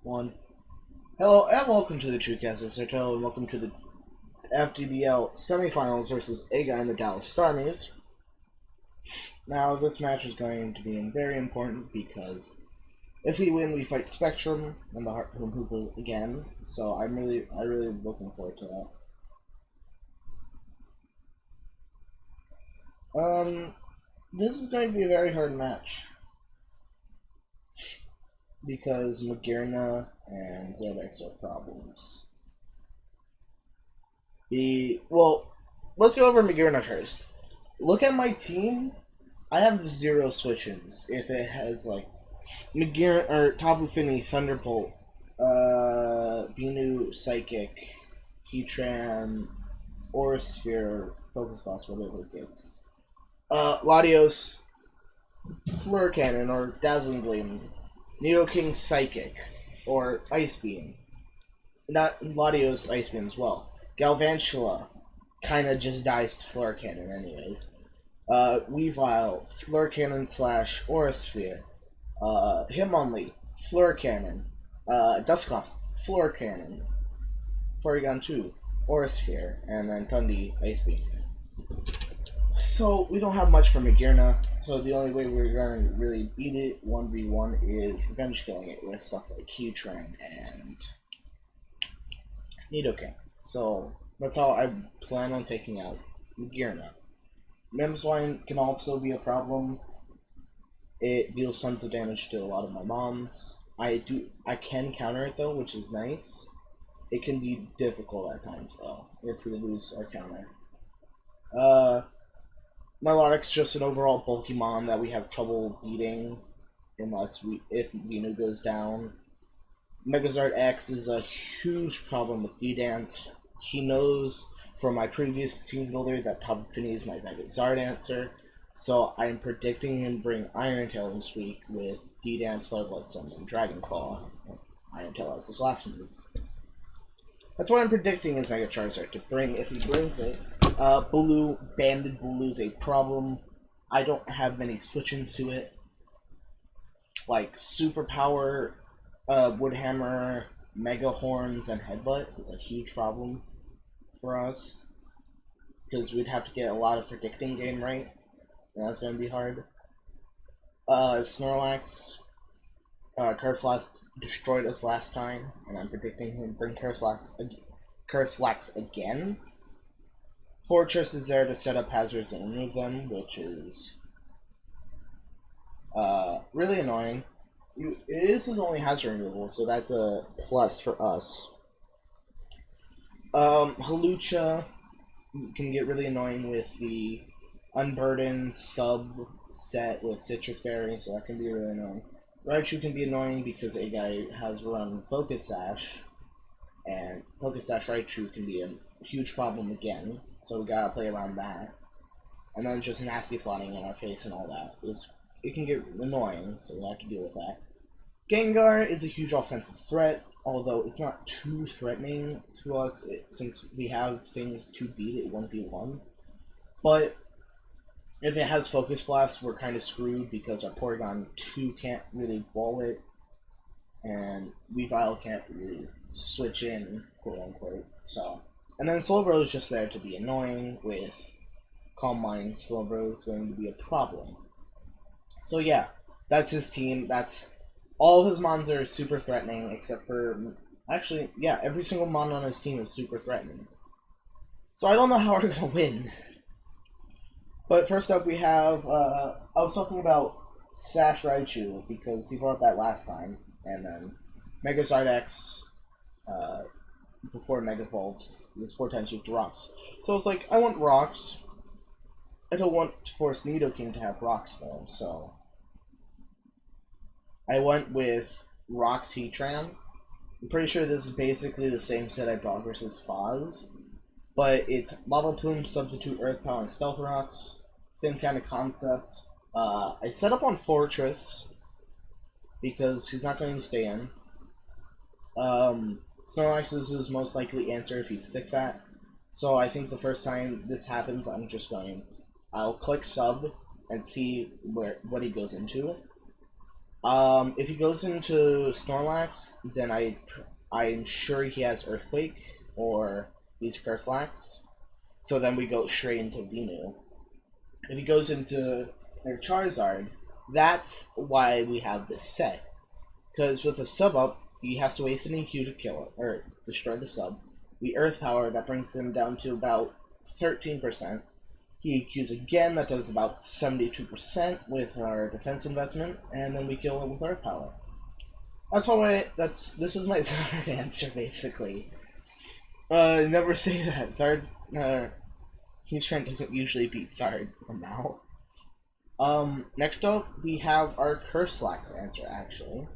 One. Hello and welcome to the TrueCast. It's Serto, and welcome to the FDDL semifinals versus Aguy and the Dallas Starmies. Now, this match is going to be very important because if we win, we fight Spectrum and the Home Hoopers again. So I'm really looking forward to that. This is going to be a very hard match because Magirna and Zerdex are problems. Let's go over Magirna first. Look at my team. I have 0 switch-ins. If it has like Magirna or Tapu Fini, Thunderbolt, Venu, Psychic, Heatran, Aura Sphere, Focus Blast, whatever it gets. Latios, Fleur Cannon or Dazzling Gleam, Nidoking Psychic or Ice Beam. Not Latios Ice Beam as well. Galvantula kinda just dies to Fleur Cannon anyways. Weavile, Fleur Cannon / Aura Sphere. Hitmonlee, Fleur Cannon. Dusclops, Fleur Cannon. Porygon 2, Aura Sphere, and then Thundy, Ice Beam. So we don't have much for Magirna, so the only way we're going to really beat it 1v1 is revenge killing it with stuff like Heatran and Nidoking. So that's how I plan on taking out Magirna. Memswine can also be a problem. It deals tons of damage to a lot of my mons. I can counter it though, which is nice. It can be difficult at times though, if we lose our counter. Milotic's just an overall bulky mon that we have trouble beating if Venu goes down. Megazord X is a huge problem with D-Dance. He knows from my previous Teambuilder that Tapu Fini is my Megazord answer, so I'm predicting him bring Iron Tail this week with D-Dance, Flare Blossom, and Dragon Claw. Iron Tail as his last move. That's what I'm predicting is Mega Charizard to bring if he brings it. Banded Bulu is a problem. I don't have many switch-ins to it. Like Superpower, Woodhammer, Mega Horns, and Headbutt is a huge problem for us. Because we'd have to get a lot of predicting game right. And that's going to be hard. Snorlax. Curslax destroyed us last time, and I'm predicting him bring Curslax again. Fortress is there to set up hazards and remove them, which is really annoying. It is his only hazard removal, so that's a plus for us. Halucha can get really annoying with the Unburdened subset with Citrus Berry, so that can be really annoying. Raichu can be annoying because Aguy has run Focus Sash, and Focus Sash Raichu can be a huge problem again, so we gotta play around that. And then just nasty flooding in our face and all that. It can get annoying, so we have to deal with that. Gengar is a huge offensive threat, although it's not too threatening to us since we have things to beat it 1v1. But if it has Focus Blast, we're kind of screwed because our Porygon 2 can't really wall it, and Weavile can't really switch in, quote unquote. So, and then Slowbro is just there to be annoying. With Calm Mind, Slowbro is going to be a problem. So yeah, that's his team. That's all of his mons are super threatening, except for actually, yeah, every single mon on his team is super threatening. So I don't know how we're gonna win. But first up we have, I was talking about Sash Raichu, because he brought that last time, and then Megazord X, before Mega Evolves, is 4 times weak to Rocks. So I was like, I want Rocks. I don't want to force Nidoking to have Rocks though, so I went with Rocks Heatran. I'm pretty sure this is basically the same set I brought versus Foz, but it's Lava Plume, Substitute Earth Power, and Stealth Rocks. Same kind of concept. I set up on Fortress because he's not going to stay in. Snorlax is his most likely answer if he's Stick Fat. So I think the first time this happens, I'll click sub and see what he goes into. If he goes into Snorlax, then I'm sure he has Earthquake or he's Curselax. So then we go straight into Venu. If he goes into their Charizard, that's why we have this set. Because with a sub up, he has to waste an EQ to kill it, or destroy the sub. We Earth Power, that brings him down to about 13%. He EQs again, that does about 72% with our defense investment, and then we kill him with Earth Power. This is my Zard answer, basically. Never say that. Zard, Heatran doesn't usually beat Zard now. Next up, we have our Curselax answer, actually.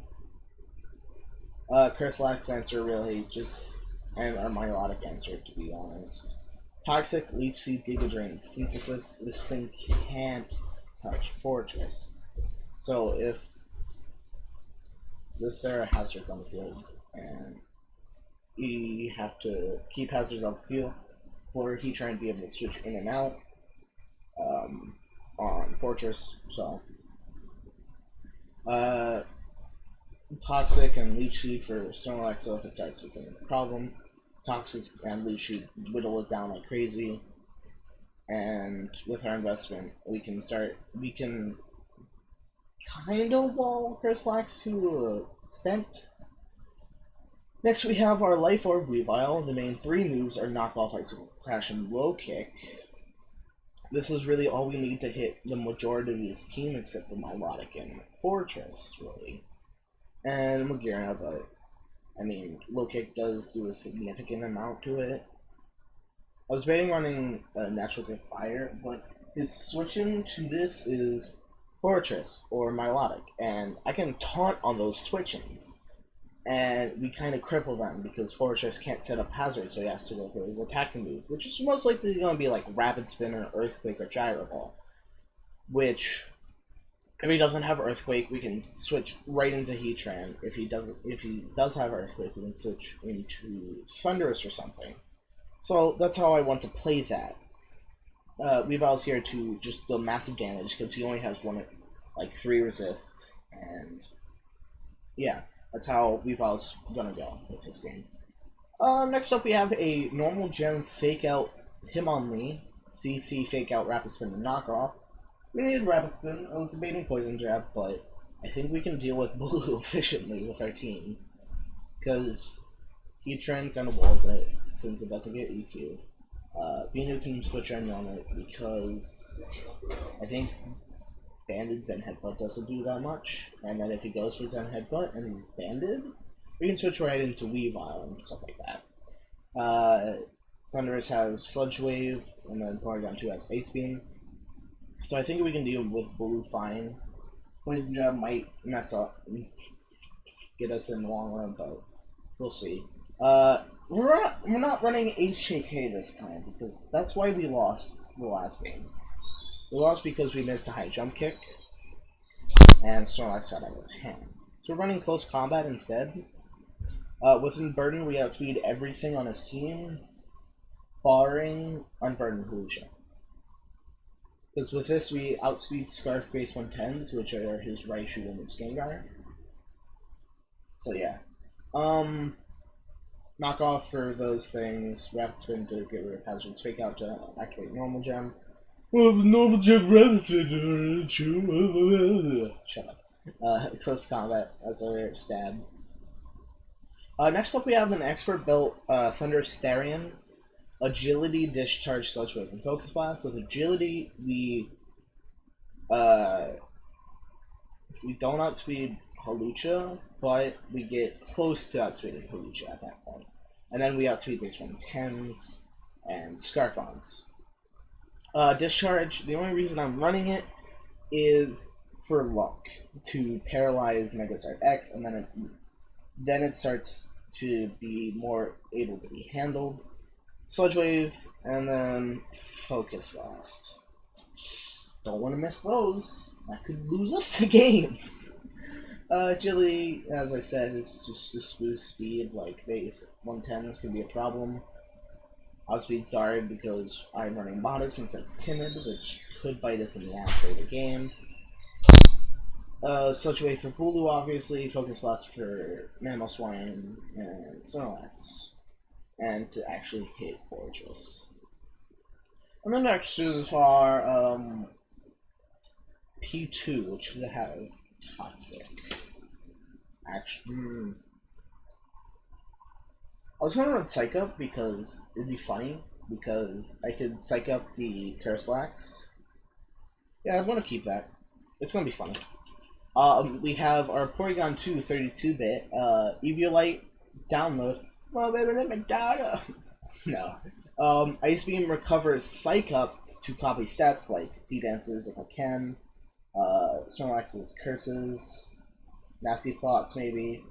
Curselax answer really just, and our Milotic answer, to be honest. Toxic, Leech Seed, Giga Drain, Synthesis, this thing can't touch Fortress. So if there are hazards on the field, and you have to keep hazards on the field, or if you try and be able to switch in and out on Fortress, so Toxic and Leech Seed for Snorlax, so if it starts becoming a problem, Toxic and Leech Seed whittle it down like crazy, and with our investment, we can kind of wall Curselax to an extent. Next we have our Life Orb Weavile. The main three moves are Knock Off, Icicle Crash, and Low Kick. This is really all we need to hit the majority of his team except for Milotic and Fortress, really. And Magira, but I mean, Low Kick does do a significant amount to it. I was debating running Natural Gift Fire, but his switching to this is Fortress or Milotic, and I can taunt on those switchings. And we kind of cripple them because Fortress can't set up hazards, so he has to go for his attacking move, which is most likely going to be like Rapid Spin or Earthquake or Gyro Ball. Which, if he doesn't have Earthquake, we can switch right into Heatran. If he does have Earthquake, we can switch into Thundurus or something. So that's how I want to play that. Weavile's here to just deal massive damage because he only has 3 resists, and yeah. That's how Weavile's gonna go with this game. Next up we have a normal gem fake out Hitmonlee, CC fake out Rapid Spin and knockoff. We needed Rapid Spin. I was debating Poison Jab, but I think we can deal with Blue efficiently with our team. Because Heatran kind of walls it since it doesn't get EQ. Venu can switch in on it because I think Banded Zen Headbutt doesn't do that much, and then if he goes for Zen Headbutt and he's banded, we can switch right into Weavile and stuff like that. Thundurus has Sludge Wave, and then Porygon 2 has Ice Beam. So I think we can deal with Blue fine. Poison Jab might mess up and get us in the long run, but we'll see. We're not running HJK this time, because that's why we lost the last game. We lost because we missed a high jump kick, and Snorlax got out of hand. So we're running close combat instead. With Unburden, we outspeed everything on his team, barring Unburden Hulucha. Because with this, we outspeed Scarf base 110s, which are his Raichu and his Gengar. So yeah. Knock off for those things, Rapid Spin to get rid of hazards, fake out to activate Normal Gem. Well, the Normal Gem Rapid Spin. Shut up. Close combat as a stab. Next up, we have an expert built Thundurus Therian. Agility, Discharge, Sludge Wave, and Focus Blast. With Agility, we don't outspeed Hawlucha, but we get close to outspeeding Hawlucha at that point. And then we outspeed base 110s and Scarfons. Discharge, the only reason I'm running it is for luck, to paralyze Megazord X, and then it starts to be more able to be handled. Sludge Wave, and then Focus Blast. Don't want to miss those. That could lose us the game. Agility, as I said, is just to boost speed, like base 110 could be a problem. Outspeed Zard because I'm running Modest instead of Timid, which could bite us in the ass later game. Such way for Bulu, obviously, Focus Blast for Mammal Swine and Snorlax, and to actually hit Fortress. And the next is our P2, which would have Toxic. Actually, I was gonna run Psych Up because it'd be funny, because I could Psych Up the Curslax. Yeah, I'm gonna keep that. It's gonna be funny. We have our Porygon 2 32-bit, Eviolite download. Well, baby, let me data. No. Ice Beam recovers Psych Up to copy stats like D-Dances if I can, Snorlax's Curses, Nasty Plots maybe,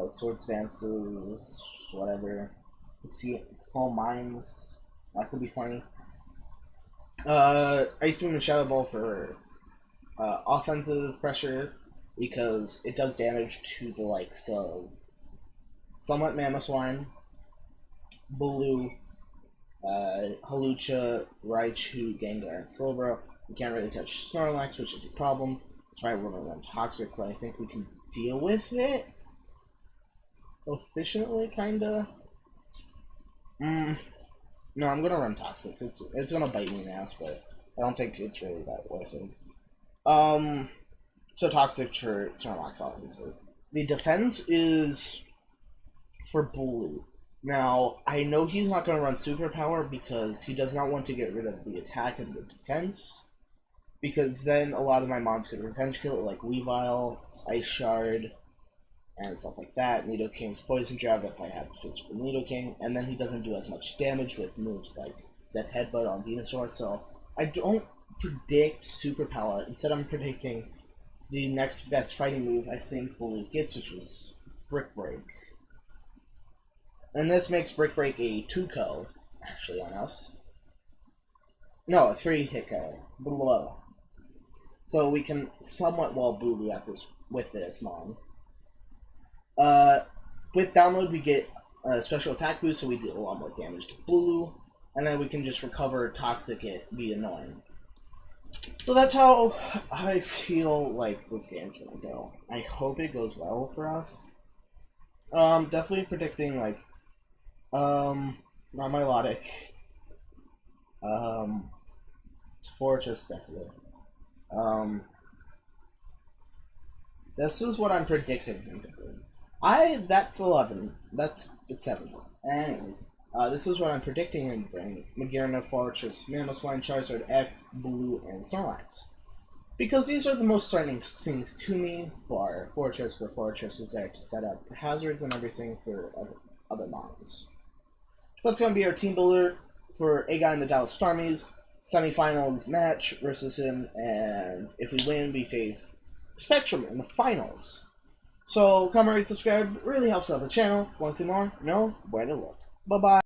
Swords Dances, whatever. Let's see, Calm Minds, that could be funny. Ice Beam and Shadow Ball for offensive pressure, because it does damage to the likes of somewhat Mamoswine, Bulu, Halucha, Raichu, Gengar, and Slowbro. We can't really touch Snorlax, which is a problem. That's why we're going to run Toxic, but I think we can deal with it efficiently, kinda. No, I'm gonna run Toxic. It's gonna bite me in the ass, but I don't think it's really that worth it. So Toxic for Snorlax, obviously. The defense is for Bulu. Now, I know he's not going to run Superpower because he does not want to get rid of the attack and the defense, because then a lot of my mons could revenge kill it, like Weavile, Ice Shard, and stuff like that. Nidoking's Poison Jab if I have physical Nidoking, and then he doesn't do as much damage with moves like Zed Headbutt on Venusaur, so I don't predict Superpower. Instead, I'm predicting the next best fighting move I think Bulu gets, which was Brick Break. And this makes Brick Break a 2-KO, actually, on us. No, a 3-hit KO. Below. So we can somewhat wall Bulu at this with this mon. With download we get a special attack boost, so we do a lot more damage to Bulu, and then we can just recover Toxic it, be annoying. So that's how I feel like this game's gonna go. I hope it goes well for us. Definitely predicting like not Milotic. Fortress definitely. This is what I'm predicting. That's 11. It's 7. Anyways, this is what I'm predicting in bring Magearna, Fortress, Mamoswine, Charizard, X, Bulu, and Snorlax. Because these are the most threatening things to me, bar Fortress, but Fortress is there to set up hazards and everything for other mons. So that's going to be our team builder for Aguy and the Dallas Starmies. Semifinals match versus him, and if we win, we face Spectrum in the finals. So, comment, rate, subscribe, really helps out the channel. Want to see more? No? Where to look. Bye-bye.